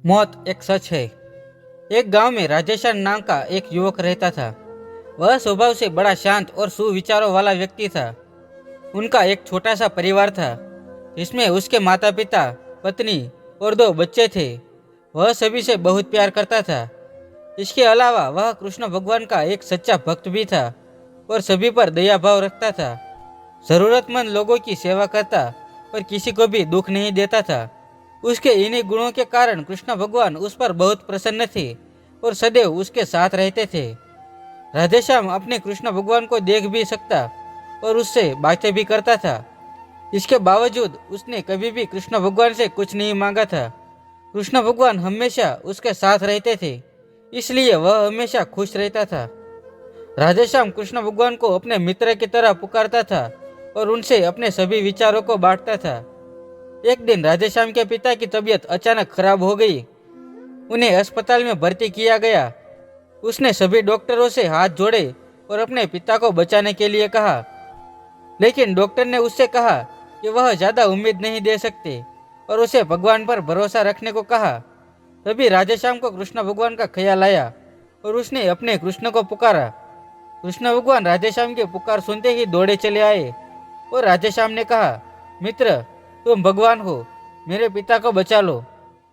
मौत एक सच है। एक गांव में राजेशान नाम का एक युवक रहता था। वह स्वभाव से बड़ा शांत और सुविचारों वाला व्यक्ति था। उनका एक छोटा सा परिवार था जिसमें उसके माता पिता, पत्नी और दो बच्चे थे। वह सभी से बहुत प्यार करता था। इसके अलावा वह कृष्ण भगवान का एक सच्चा भक्त भी था और सभी पर दया भाव रखता था। जरूरतमंद लोगों की सेवा करता और किसी को भी दुख नहीं देता था। उसके इन्हीं गुणों के कारण कृष्ण भगवान उस पर बहुत प्रसन्न थे और सदैव उसके साथ रहते थे। राधेश्याम अपने कृष्ण भगवान को देख भी सकता और उससे बातें भी करता था। इसके बावजूद उसने कभी भी कृष्ण भगवान से कुछ नहीं मांगा था। कृष्ण भगवान हमेशा उसके साथ रहते थे, इसलिए वह हमेशा खुश रहता था। राधेश्याम कृष्ण भगवान को अपने मित्र की तरह पुकारता था और उनसे अपने सभी विचारों को बांटता था। एक दिन राधेश्याम के पिता की तबीयत अचानक खराब हो गई। उन्हें अस्पताल में भर्ती किया गया। उसने सभी डॉक्टरों से हाथ जोड़े और अपने पिता को बचाने के लिए कहा, लेकिन डॉक्टर ने उससे कहा कि वह ज़्यादा उम्मीद नहीं दे सकते और उसे भगवान पर भरोसा रखने को कहा। तभी राधेश्याम को कृष्ण भगवान का ख्याल आया और उसने अपने कृष्ण को पुकारा। कृष्ण भगवान राधेश्याम की पुकार सुनते ही दौड़े चले आए और राधेश्याम ने कहा, मित्र, तुम भगवान हो, मेरे पिता को बचा लो।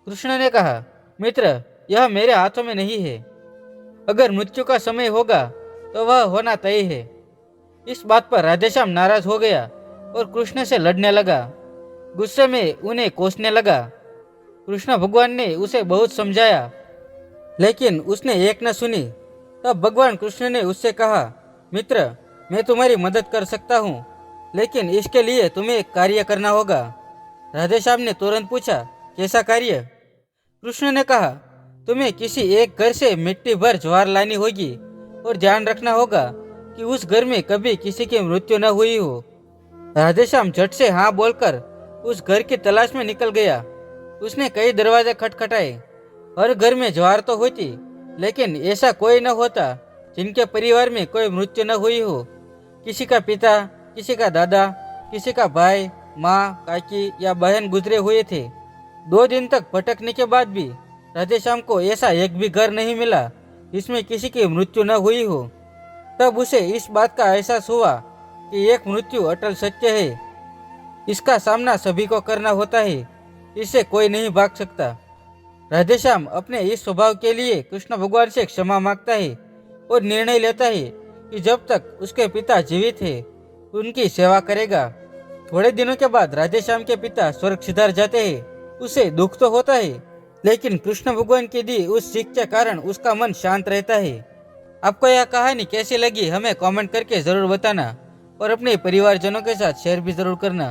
कृष्ण ने कहा, मित्र, यह मेरे हाथों में नहीं है। अगर मृत्यु का समय होगा तो वह होना तय है। इस बात पर राधेश्याम नाराज हो गया और कृष्ण से लड़ने लगा। गुस्से में उन्हें कोसने लगा। कृष्ण भगवान ने उसे बहुत समझाया, लेकिन उसने एक न सुनी। तब भगवान कृष्ण ने उससे कहा, मित्र, मैं तुम्हारी मदद कर सकता हूँ, लेकिन इसके लिए तुम्हें एक कार्य करना होगा। राधेश्याम ने तुरंत पूछा, कैसा कार्य? कृष्ण ने कहा, तुम्हें किसी एक घर से मिट्टी भर ज्वार लानी होगी और ध्यान रखना होगा कि उस घर में कभी किसी की मृत्यु न हुई हो। राधेश्याम झट से हाँ बोलकर उस घर की तलाश में निकल गया। उसने कई दरवाजे खटखटाए। हर घर में ज्वार तो होती, लेकिन ऐसा कोई न होता जिनके परिवार में कोई मृत्यु न हुई हो। किसी का पिता, किसी का दादा, किसी का भाई, माँ, काकी या बहन गुजरे हुए थे। 2 दिन तक भटकने के बाद भी राधेश्याम को ऐसा एक भी घर नहीं मिला जिसमें किसी की मृत्यु न हुई हो। तब उसे इस बात का एहसास हुआ कि एक मृत्यु अटल सत्य है। इसका सामना सभी को करना होता है, इससे कोई नहीं भाग सकता। राधेश्याम अपने इस स्वभाव के लिए कृष्ण भगवान से क्षमा मांगता है और निर्णय लेता है कि जब तक उसके पिता जीवित है उनकी सेवा करेगा। थोड़े दिनों के बाद राधेश्याम के पिता स्वर्ग सिधार जाते हैं। उसे दुख तो होता है, लेकिन कृष्ण भगवान की दी उस सीख के कारण उसका मन शांत रहता है। आपको यह कहानी कैसी लगी हमें कमेंट करके जरूर बताना और अपने परिवारजनों के साथ शेयर भी जरूर करना।